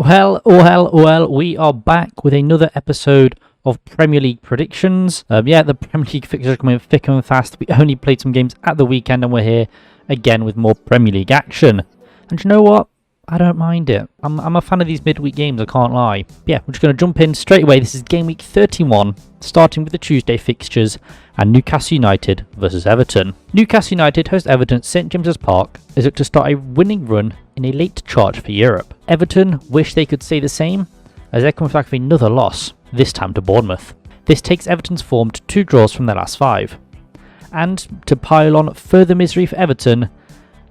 Well, we are back with another episode of Premier League predictions. The Premier League fixtures are coming thick and fast. We only played some games at the weekend and we're here again with more Premier League action. And you know what? I don't mind it. I'm a fan of these midweek games, I can't lie. Yeah, we're just going to jump in straight away. This is game week 31, starting with the Tuesday fixtures and Newcastle United versus Everton. Newcastle United host Everton at St James's Park as look to start a winning run in a late charge for Europe. Everton wish they could say the same as they're coming back with another loss, this time to Bournemouth. This takes Everton's form to 2 draws from their last 5. And to pile on further misery for Everton,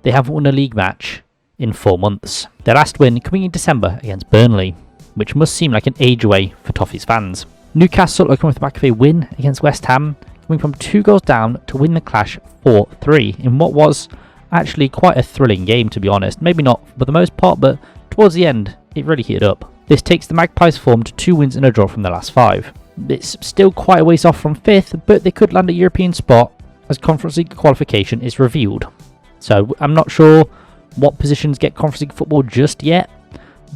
they haven't won a league match in 4 months. Their last win coming in December against Burnley, which must seem like an age away for Toffee's fans. Newcastle are coming off the back of a win against West Ham, coming from 2 goals down to win the clash 4-3 in what was actually quite a thrilling game, to be honest. Maybe not for the most part, but towards the end it really heated up. This takes the Magpies' form to 2 wins and a draw from their last 5. It's still quite a ways off from 5th, but they could land a European spot as Conference League qualification is revealed. So I'm not sure what positions get Conference League football just yet,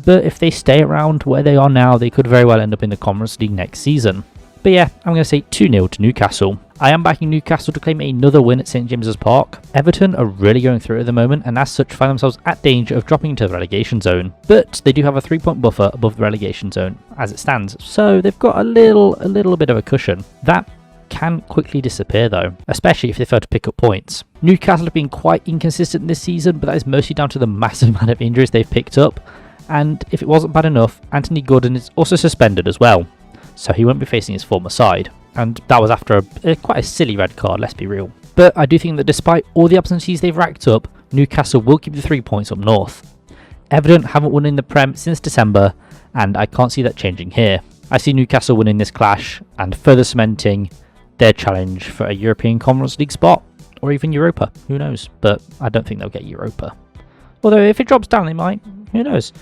but if they stay around where they are now, they could very well end up in the Conference League next season. But yeah, I'm going to say 2-0 to Newcastle. I am backing Newcastle to claim another win at St James's Park. Everton are really going through it at the moment and as such find themselves at danger of dropping into the relegation zone. But they do have a 3-point buffer above the relegation zone as it stands, so they've got a little bit of a cushion. That can quickly disappear though, especially if they fail to pick up points. Newcastle have been quite inconsistent this season, but that is mostly down to the massive amount of injuries they've picked up, and if it wasn't bad enough, Anthony Gordon is also suspended as well, so he won't be facing his former side, and that was after quite a silly red card, let's be real. But I do think that despite all the absentees they've racked up, Newcastle will keep the 3 points up north. Everton haven't won in the Prem since December, and I can't see that changing here. I see Newcastle winning this clash and further cementing their challenge for a European Conference League spot, or even Europa, who knows, but I don't think they'll get Europa. Although if it drops down they might, who knows.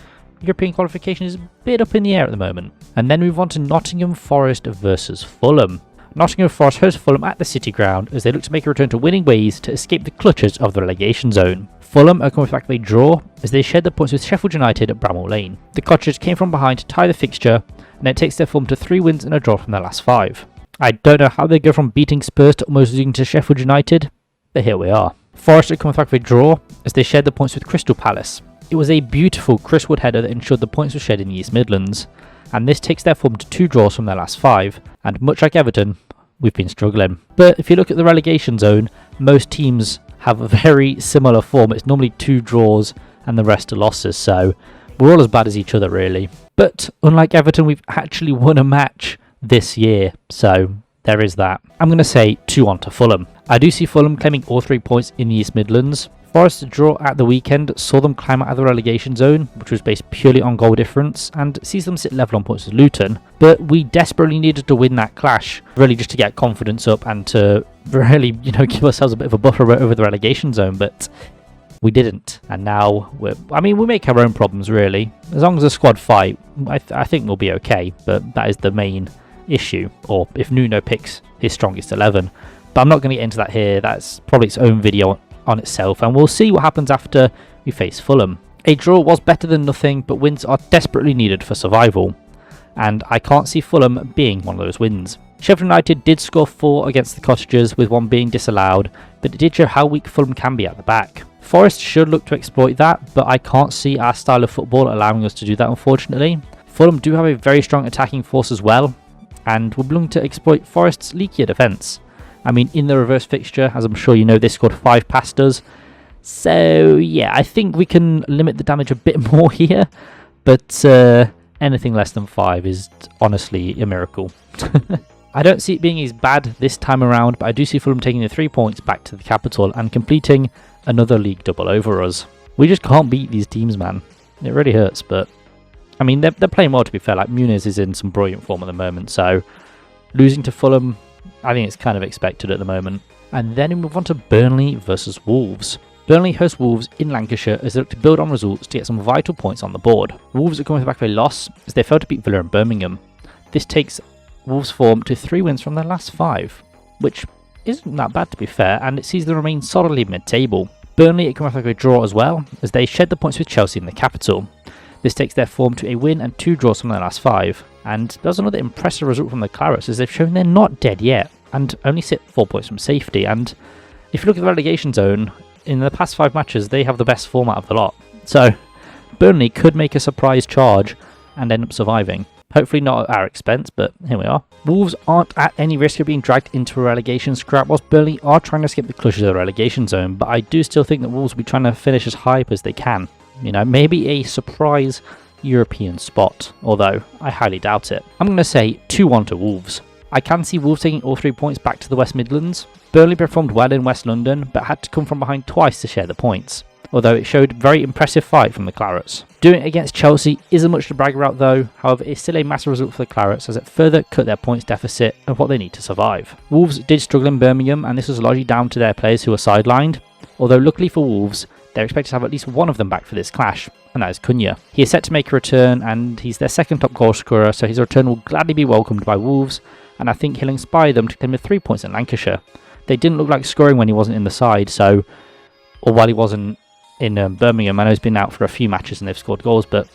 European qualification is a bit up in the air at the moment. And then move on to Nottingham Forest versus Fulham. Nottingham Forest host Fulham at the City Ground as they look to make a return to winning ways to escape the clutches of the relegation zone. Fulham are coming back with a draw as they shared the points with Sheffield United at Bramall Lane. The Cottagers came from behind to tie the fixture, and it takes their form to 3 wins and a draw from their last 5. I don't know how they go from beating Spurs to almost losing to Sheffield United, but here we are. Forest are coming back with a draw as they shared the points with Crystal Palace. It was a beautiful Chris Wood header that ensured the points were shared in the East Midlands, and this takes their form to 2 draws from their last 5, and much like Everton, we've been struggling. But if you look at the relegation zone, most teams have a very similar form. It's normally 2 draws and the rest are losses, so we're all as bad as each other really. But unlike Everton, we've actually won a match this year, so there is that. I'm going to say 2-1 to Fulham. I do see Fulham claiming all 3 points in the East Midlands. Forest's draw at the weekend saw them climb out of the relegation zone, which was based purely on goal difference, and sees them sit level on points with Luton. But we desperately needed to win that clash, really just to get confidence up and to really, give ourselves a bit of a buffer over the relegation zone, but we didn't. And now, we make our own problems really. As long as the squad fight, I think we'll be okay, but that is the main issue, or if Nuno picks his strongest 11. But I'm not going to get into that here. That's probably its own video on itself, and we'll see what happens after we face Fulham. A draw was better than nothing, but wins are desperately needed for survival, and I can't see Fulham being one of those wins. Sheffield United did score 4 against the Cottagers, with 1 being disallowed, but it did show how weak Fulham can be at the back. Forest should look to exploit that, but I can't see our style of football allowing us to do that, unfortunately. Fulham do have a very strong attacking force as well, and will be looking to exploit Forest's leakier defence. In the reverse fixture, as I'm sure you know, they scored 5 past us. So yeah, I think we can limit the damage a bit more here, but anything less than 5 is honestly a miracle. I don't see it being as bad this time around, but I do see Fulham taking the 3 points back to the capital and completing another league double over us. We just can't beat these teams, man. It really hurts, but they're playing well, to be fair. Like, Muniz is in some brilliant form at the moment, so losing to Fulham, I think it's kind of expected at the moment. And then we move on to Burnley versus Wolves. Burnley host Wolves in Lancashire as they look to build on results to get some vital points on the board. Wolves are coming back with a loss as they failed to beat Villa and Birmingham. This takes Wolves' form to 3 wins from their last 5, which isn't that bad to be fair, and it sees them remain solidly mid-table. Burnley are coming back with a draw as well as they shed the points with Chelsea in the capital. This takes their form to a win and 2 draws from their last 5. And there's another impressive result from the Clarets, as they've shown they're not dead yet, and only sit 4 points from safety. And if you look at the relegation zone, in the past 5 matches, they have the best form out of the lot. So, Burnley could make a surprise charge and end up surviving. Hopefully not at our expense, but here we are. Wolves aren't at any risk of being dragged into a relegation scrap, whilst Burnley are trying to skip the clutches of the relegation zone, but I do still think that Wolves will be trying to finish as high up as they can. You know, maybe a surprise European spot, although I highly doubt it. I'm going to say 2-1 to Wolves. I can see Wolves taking all 3 points back to the West Midlands. Burnley performed well in West London, but had to come from behind twice to share the points, although it showed very impressive fight from the Clarets. Doing it against Chelsea isn't much to brag about though, however it's still a massive result for the Clarets as it further cut their points deficit of what they need to survive. Wolves did struggle in Birmingham, and this was largely down to their players who were sidelined, although luckily for Wolves, they're expected to have at least one of them back for this clash, and that is Cunha. He is set to make a return, and he's their second top goal scorer, so his return will gladly be welcomed by Wolves, and I think he'll inspire them to claim the 3 points in Lancashire. They didn't look like scoring when he wasn't in the side, or while he wasn't in Birmingham. I know he's been out for a few matches and they've scored goals, but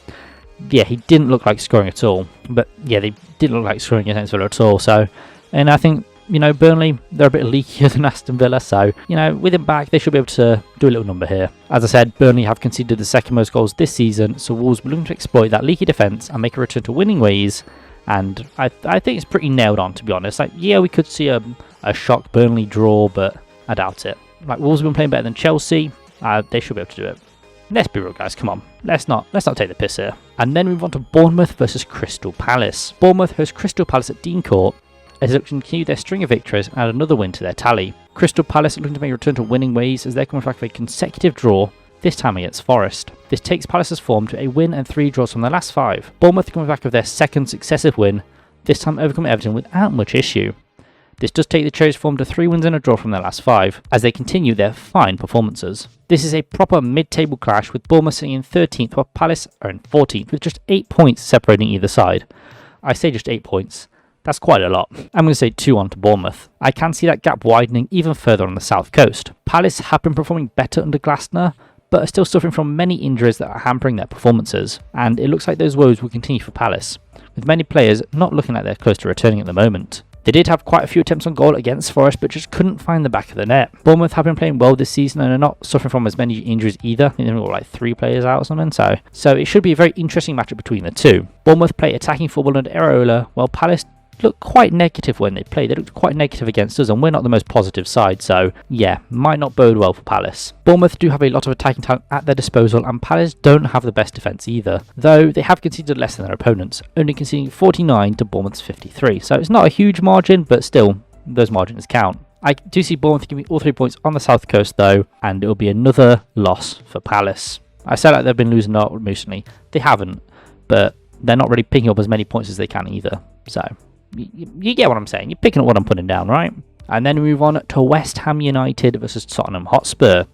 yeah, he didn't look like scoring at all. But yeah, they didn't look like scoring against Villa at all. So, and I think, you know, Burnley, they're a bit leakier than Aston Villa, so, you know, with him back, they should be able to do a little number here. As I said, Burnley have conceded the second most goals this season, so Wolves will look to exploit that leaky defence and make a return to winning ways. And I think it's pretty nailed on, to be honest. Like, yeah, we could see a shock Burnley draw, but I doubt it. Like, Wolves have been playing better than Chelsea. They should be able to do it. Let's be real, guys. Come on. Let's not take the piss here. And then we move on to Bournemouth versus Crystal Palace. Bournemouth host Crystal Palace at Dean Court as they look to continue their string of victories and add another win to their tally. Crystal Palace are looking to make a return to winning ways as they're coming back with a consecutive draw, this time against Forest. This takes Palace's form to a win and 3 draws from their last 5. Bournemouth are coming back with their second successive win, this time overcoming Everton without much issue. This does take the Cherries' form to 3 wins and a draw from their last 5, as they continue their fine performances. This is a proper mid-table clash, with Bournemouth sitting in 13th while Palace are in 14th, with just 8 points separating either side. I say just 8 points. That's quite a lot. I'm going to say 2-1 to Bournemouth. I can see that gap widening even further on the south coast. Palace have been performing better under Glasner, but are still suffering from many injuries that are hampering their performances, and it looks like those woes will continue for Palace, with many players not looking like they're close to returning at the moment. They did have quite a few attempts on goal against Forest, but just couldn't find the back of the net. Bournemouth have been playing well this season and are not suffering from as many injuries either. I think they've got like 3 players out or something, so it should be a very interesting matchup between the two. Bournemouth play attacking football under Areola, while Palace looked quite negative when they played. They looked quite negative against us, and we're not the most positive side, so yeah, might not bode well for Palace. Bournemouth do have a lot of attacking talent at their disposal, and Palace don't have the best defence either, though they have conceded less than their opponents, only conceding 49 to Bournemouth's 53, so it's not a huge margin, but still, those margins count. I do see Bournemouth giving all 3 points on the south coast though, and it will be another loss for Palace. I said like they've been losing out recently. They haven't, but they're not really picking up as many points as they can either, so you get what I'm saying. You're picking up what I'm putting down, right? And then we move on to West Ham United versus Tottenham Hotspur.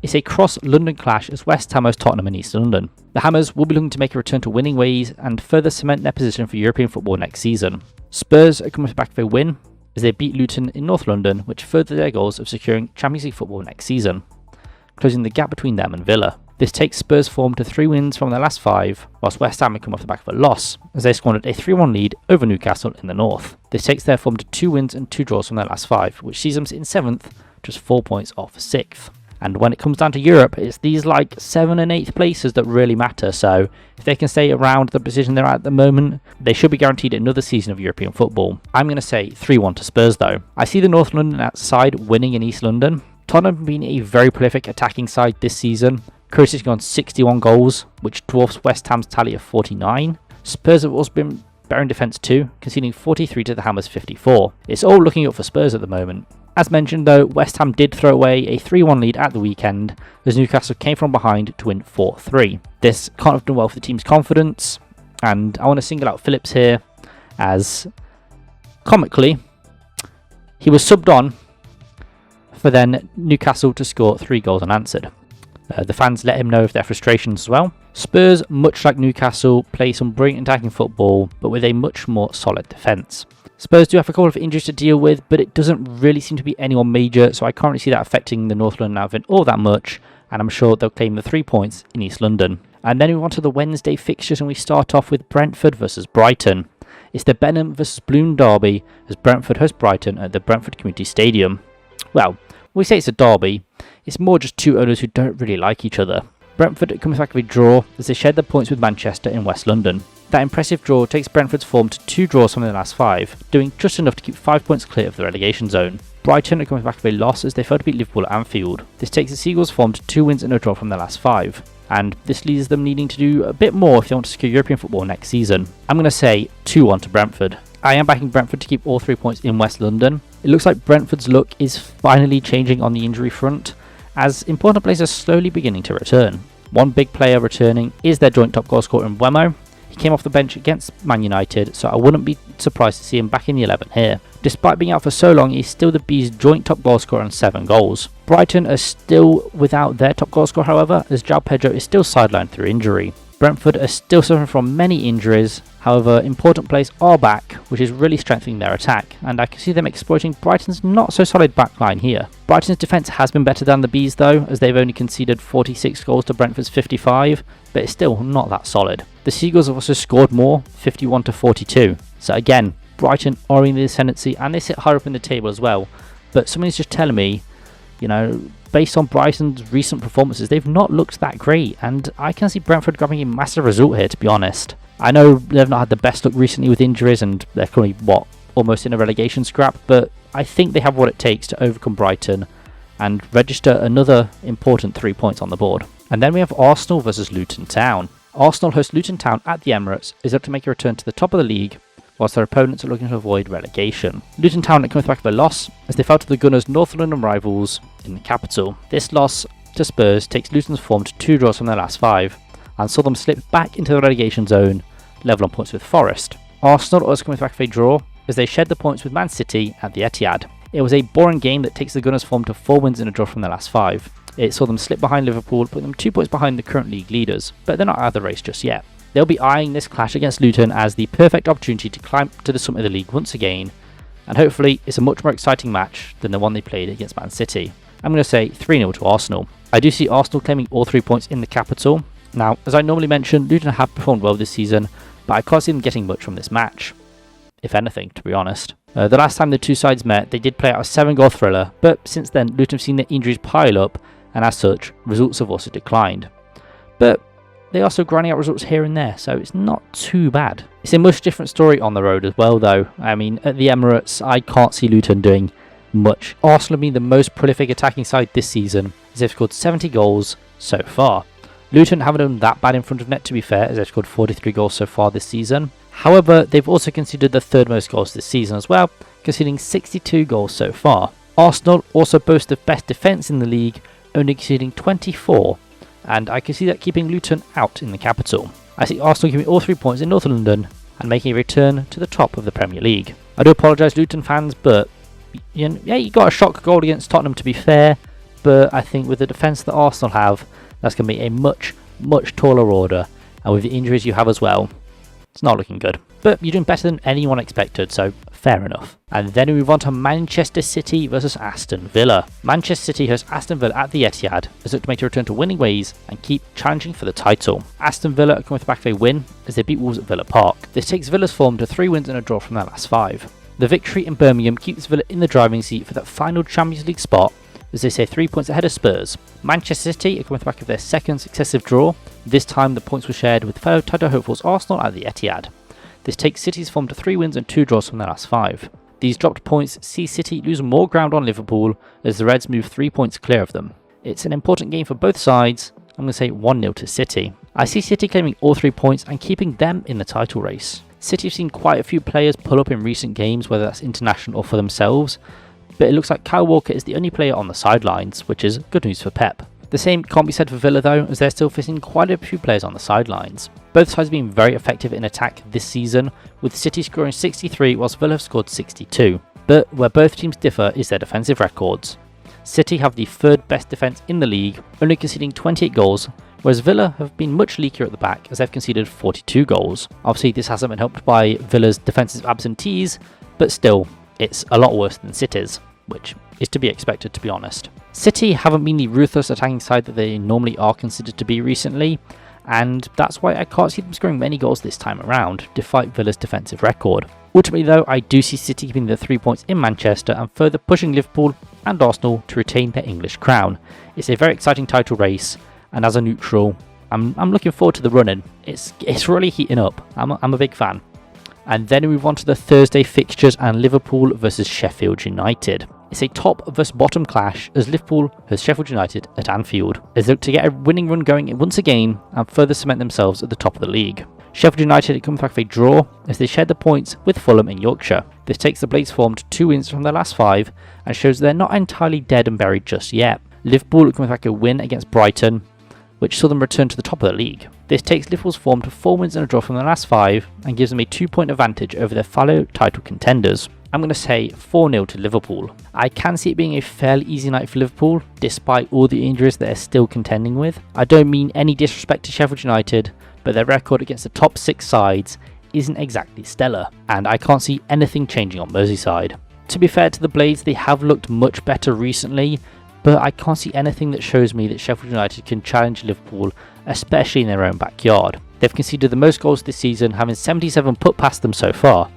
It's a cross-London clash as West Ham host Tottenham in East London. The Hammers will be looking to make a return to winning ways and further cement their position for European football next season. Spurs are coming back with a win as they beat Luton in North London, which furthered their goals of securing Champions League football next season, closing the gap between them and Villa. This takes Spurs' form to 3 wins from their last 5, whilst West Ham come off the back of a loss, as they squandered a 3-1 lead over Newcastle in the north. This takes their form to 2 wins and 2 draws from their last 5, which sees them in 7th, just 4 points off 6th. And when it comes down to Europe, it's these like 7th and 8th places that really matter, so if they can stay around the position they're at the moment, they should be guaranteed another season of European football. I'm going to say 3-1 to Spurs though. I see the North London side winning in East London. Tottenham have been a very prolific attacking side this season, currently sitting on 61 goals, which dwarfs West Ham's tally of 49. Spurs have also been better in defence too, conceding 43 to the Hammers' 54. It's all looking up for Spurs at the moment. As mentioned though, West Ham did throw away a 3-1 lead at the weekend, as Newcastle came from behind to win 4-3. This can't have done well for the team's confidence, and I want to single out Phillips here, as comically, he was subbed on for then Newcastle to score 3 goals unanswered. The fans let him know of their frustrations as well. Spurs, much like Newcastle, play some brilliant attacking football, but with a much more solid defence. Spurs do have a couple of injuries to deal with, but it doesn't really seem to be anyone major, so I can't really see that affecting the North London outfit all that much, and I'm sure they'll claim the 3 points in East London. And then we move on to the Wednesday fixtures, and we start off with Brentford versus Brighton. It's the Benham versus Bloom derby as Brentford host Brighton at the Brentford Community Stadium. Well, we say it's a derby, it's more just two owners who don't really like each other. Brentford comes back with a draw as they shared their points with Manchester in West London. That impressive draw takes Brentford's form to 2 draws from their last 5, doing just enough to keep 5 points clear of the relegation zone. Brighton are coming back with a loss as they failed to beat Liverpool at Anfield. This takes the Seagulls' form to 2 wins and a draw from their last 5, and this leaves them needing to do a bit more if they want to secure European football next season. I'm going to say 2-1 to Brentford. I am backing Brentford to keep all 3 points in West London. It looks like Brentford's luck is finally changing on the injury front, as important players are slowly beginning to return. One big player returning is their joint top goal scorer in Wemo. He came off the bench against Man United, so I wouldn't be surprised to see him back in the 11 here. Despite being out for so long, he's still the Bees' joint top goal scorer on 7 goals. Brighton are still without their top goal scorer, however, as João Pedro is still sidelined through injury. Brentford are still suffering from many injuries, however important players are back, which is really strengthening their attack, and I can see them exploiting Brighton's not so solid backline here. Brighton's defence has been better than the Bees though, as they've only conceded 46 goals to Brentford's 55, but it's still not that solid. The Seagulls have also scored more, 51 to 42, so again, Brighton are in the ascendancy and they sit higher up in the table as well, but something's just telling me, based on Brighton's recent performances, they've not looked that great, and I can see Brentford grabbing a massive result here, to be honest. I know they've not had the best luck recently with injuries, and they're currently, almost in a relegation scrap, but I think they have what it takes to overcome Brighton and register another important 3 points on the board. And then we have Arsenal versus Luton Town. Arsenal host Luton Town at the Emirates is up to make a return to the top of the league, whilst their opponents are looking to avoid relegation. Luton Town are coming back with a loss as they fell to the Gunners' North London rivals in the capital. This loss to Spurs takes Luton's form to 2 draws from their last 5 and saw them slip back into the relegation zone, level on points with Forest. Arsenal also coming back with a draw as they shared the points with Man City at the Etihad. It was a boring game that takes the Gunners' form to 4 wins and a draw from their last 5. It saw them slip behind Liverpool, putting them 2 points behind the current league leaders, but they're not out of the race just yet. They'll be eyeing this clash against Luton as the perfect opportunity to climb to the summit of the league once again, and hopefully it's a much more exciting match than the one they played against Man City. I'm going to say 3-0 to Arsenal. I do see Arsenal claiming all 3 points in the capital. Now, as I normally mention, Luton have performed well this season, but I can't see them getting much from this match, if anything, to be honest. The last time the two sides met, they did play out a 7-goal thriller, but since then Luton have seen their injuries pile up, and as such, results have also declined. But they're also grinding out results here and there, so it's not too bad. It's a much different story on the road as well though. I mean, at the Emirates, I can't see Luton doing much. Arsenal have been the most prolific attacking side this season, as they've scored 70 goals so far. Luton haven't done that bad in front of net, to be fair, as they've scored 43 goals so far this season. However, they've also conceded the 3rd most goals this season as well, conceding 62 goals so far. Arsenal also boast the best defence in the league, only conceding 24, and I can see that keeping Luton out in the capital. I see Arsenal giving all 3 points in North London and making a return to the top of the Premier League. I do apologise, Luton fans, but you got a shock goal against Tottenham, to be fair, but I think with the defence that Arsenal have, that's going to be a much, much taller order, and with the injuries you have as well, it's not looking good. But you're doing better than anyone expected, so fair enough. And then we move on to Manchester City versus Aston Villa. Manchester City hosts Aston Villa at the Etihad as it to make a return to winning ways and keep challenging for the title. Aston Villa are coming with the back of a win as they beat Wolves at Villa Park. This takes Villa's form to 3 wins and a draw from their last 5. The victory in Birmingham keeps Villa in the driving seat for that final Champions League spot, as they say 3 points ahead of Spurs. Manchester City are coming back of their 2nd successive draw. This time the points were shared with fellow title hopefuls Arsenal at the Etihad. This takes City's form to 3 wins and 2 draws from their last 5. These dropped points see City lose more ground on Liverpool as the Reds move 3 points clear of them. It's an important game for both sides. I'm going to say 1-0 to City. I see City claiming all 3 points and keeping them in the title race. City have seen quite a few players pull up in recent games, whether that's international or for themselves, but it looks like Kyle Walker is the only player on the sidelines, which is good news for Pep. The same can't be said for Villa though, as they're still facing quite a few players on the sidelines. Both sides have been very effective in attack this season, with City scoring 63 whilst Villa have scored 62. But where both teams differ is their defensive records. City have the 3rd best defence in the league, only conceding 28 goals, whereas Villa have been much leakier at the back as they've conceded 42 goals. Obviously this hasn't been helped by Villa's defensive absentees, but still, it's a lot worse than City's, which is to be expected, to be honest. City haven't been the ruthless attacking side that they normally are considered to be recently, and that's why I can't see them scoring many goals this time around, despite Villa's defensive record. Ultimately though, I do see City keeping their 3 points in Manchester and further pushing Liverpool and Arsenal to retain their English crown. It's a very exciting title race, and as a neutral, I'm looking forward to the run-in. It's really heating up. I'm a big fan. And then we move on to the Thursday fixtures and Liverpool versus Sheffield United. It's a top versus bottom clash as Liverpool host Sheffield United at Anfield. They look to get a winning run going once again and further cement themselves at the top of the league. Sheffield United come back with a draw as they shared the points with Fulham in Yorkshire. This takes the Blades' form to 2 wins from their last 5 and shows they're not entirely dead and buried just yet. Liverpool come back a win against Brighton, which saw them return to the top of the league. This takes Liverpool's form to 4 wins and a draw from their last 5 and gives them a 2-point advantage over their fellow title contenders. I'm going to say 4-0 to Liverpool. I can see it being a fairly easy night for Liverpool, despite all the injuries they're still contending with. I don't mean any disrespect to Sheffield United, but their record against the top 6 sides isn't exactly stellar, and I can't see anything changing on Merseyside. To be fair to the Blades, they have looked much better recently, but I can't see anything that shows me that Sheffield United can challenge Liverpool, especially in their own backyard. They've conceded the most goals this season, having 77 put past them so far,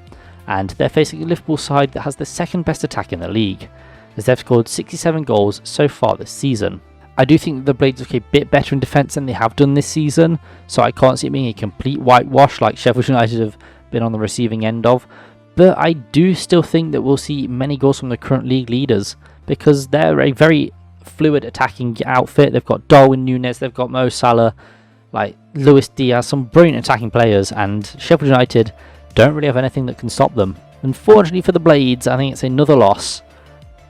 and they're facing a Liverpool side that has the second best attack in the league, as they've scored 67 goals so far this season. I do think that the Blades look a bit better in defence than they have done this season, so I can't see it being a complete whitewash like Sheffield United have been on the receiving end of, but I do still think that we'll see many goals from the current league leaders, because they're a very fluid attacking outfit. They've got Darwin Núñez, they've got Mo Salah, like Luis Diaz, some brilliant attacking players, and Sheffield United don't really have anything that can stop them. Unfortunately for the Blades, I think it's another loss,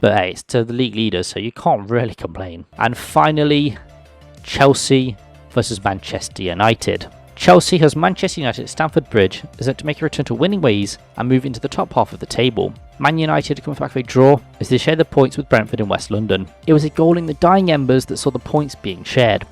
but hey, it's to the league leaders, so you can't really complain. And finally, Chelsea versus Manchester United. Chelsea has Manchester United at Stamford Bridge as they to make a return to winning ways and move into the top half of the table. Man United come back with a draw as they share the points with Brentford in West London. It was a goal in the dying embers that saw the points being shared.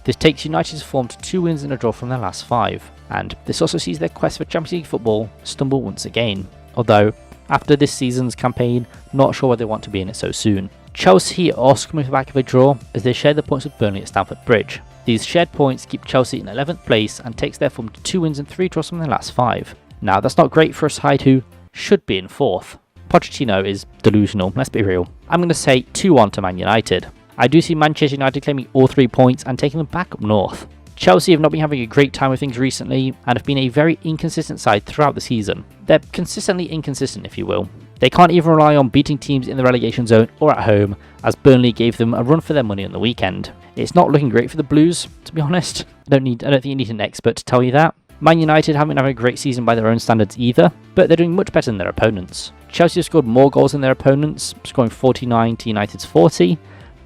This takes United's form to 2 wins and a draw from their last 5, and this also sees their quest for Champions League football stumble once again, although after this season's campaign, not sure where they want to be in it so soon. Chelsea are also coming back with a draw as they share the points with Burnley at Stamford Bridge. These shared points keep Chelsea in 11th place and takes their form to 2 wins and 3 draws from their last 5. Now that's not great for a side who should be in 4th. Pochettino is delusional, let's be real. I'm going to say 2-1 to Man United. I do see Manchester United claiming all 3 points and taking them back up north. Chelsea have not been having a great time with things recently and have been a very inconsistent side throughout the season. They're consistently inconsistent, if you will. They can't even rely on beating teams in the relegation zone or at home, as Burnley gave them a run for their money on the weekend. It's not looking great for the Blues, to be honest. I don't think you need an expert to tell you that. Man United haven't had a great season by their own standards either, but they're doing much better than their opponents. Chelsea have scored more goals than their opponents, scoring 49 to United's 40,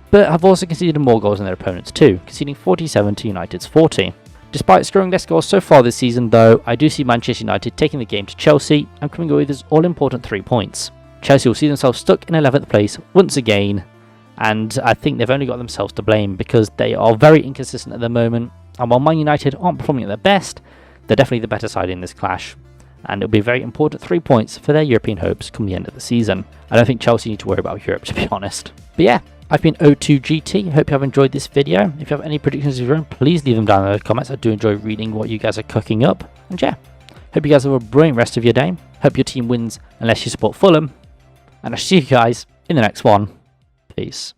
but have also conceded more goals than their opponents too, conceding 47 to United's 40. Despite scoring less goals so far this season though, I do see Manchester United taking the game to Chelsea and coming away with this all-important 3 points. Chelsea will see themselves stuck in 11th place once again, and I think they've only got themselves to blame because they are very inconsistent at the moment, and while Man United aren't performing at their best, they're definitely the better side in this clash, and it'll be a very important 3 points for their European hopes come the end of the season. I don't think Chelsea need to worry about Europe, to be honest. But yeah, I've been O2GT. Hope you have enjoyed this video. If you have any predictions of your own, please leave them down in the comments. I do enjoy reading what you guys are cooking up. And yeah, hope you guys have a brilliant rest of your day. Hope your team wins unless you support Fulham. And I'll see you guys in the next one. Peace.